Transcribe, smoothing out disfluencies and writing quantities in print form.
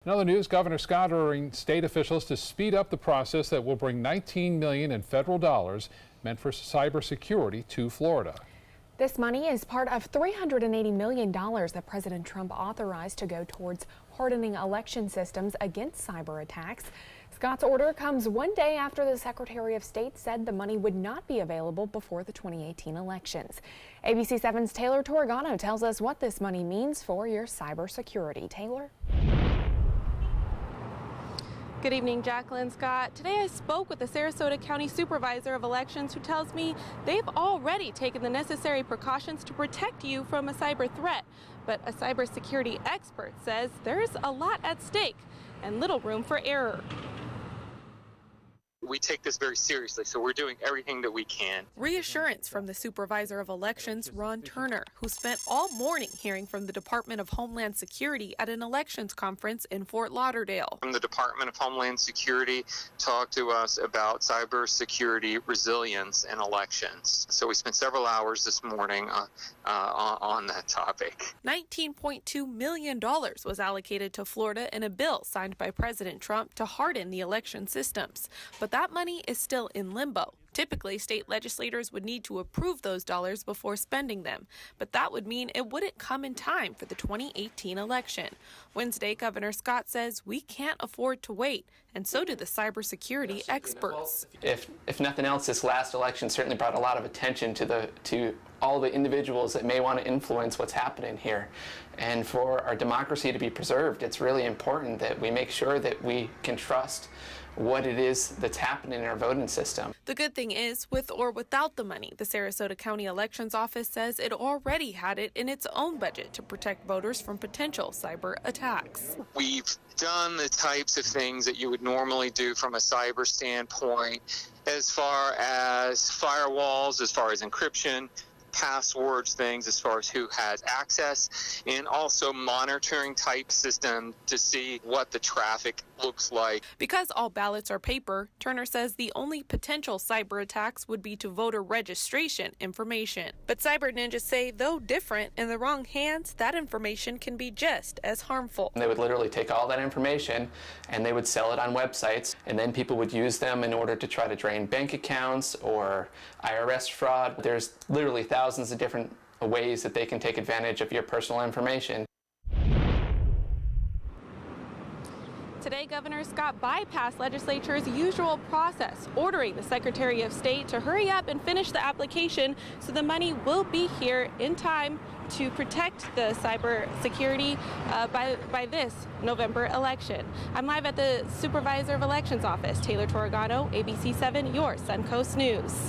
In other news, Governor Scott ordering state officials to speed up the process that will bring $19 million in federal dollars meant for cybersecurity to Florida. This money is part of $380 million that President Trump authorized to go towards hardening election systems against cyber attacks. Scott's order comes one day after the Secretary of State said the money would not be available before the 2018 elections. ABC 7's Taylor Torregano tells us what this money means for your cybersecurity. Taylor? Good evening, Jacqueline. Scott. Today I spoke with the Sarasota County Supervisor of Elections who tells me they've already taken the necessary precautions to protect you from a cyber threat. But a cybersecurity expert says there's a lot at stake and little room for error. We take this very seriously, so we're doing everything that we can. Reassurance from the Supervisor of Elections, Ron Turner, who spent all morning hearing from the Department of Homeland Security at an elections conference in Fort Lauderdale. The Department of Homeland Security talked to us about cybersecurity resilience in elections. So we spent several hours this morning on that topic. $19.2 million was allocated to Florida in a bill signed by President Trump to harden the election systems. But that money is still in limbo. Typically, state legislators would need to approve those dollars before spending them, but that would mean it wouldn't come in time for the 2018 election. Wednesday, Governor Scott says we can't afford to wait, and so do the cybersecurity experts. If nothing else, this last election certainly brought a lot of attention to all the individuals that may want to influence what's happening here. And for our democracy to be preserved, it's really important that we make sure that we can trust what it is that's happening in our voting system. The good thing is, with or without the money, the Sarasota County Elections Office says it already had it in its own budget to protect voters from potential cyber attacks. We've done the types of things that you would normally do from a cyber standpoint, as far as firewalls, as far as encryption, passwords, things as far as who has access, and also monitoring type system to see what the traffic looks like. Because all ballots are paper, Turner says the only potential cyber attacks would be to voter registration information. But cyber ninjas say, though different, in the wrong hands, that information can be just as harmful. They would literally take all that information and they would sell it on websites, and then people would use them in order to try to drain bank accounts or IRS fraud. There's literally thousands of different ways that they can take advantage of your personal information. Today, Governor Scott bypassed legislature's usual process, ordering the Secretary of State to hurry up and finish the application so the money will be here in time to protect the cyber security by this November election. I'm live at the Supervisor of Elections office. Taylor Torregano, ABC 7, your Suncoast News.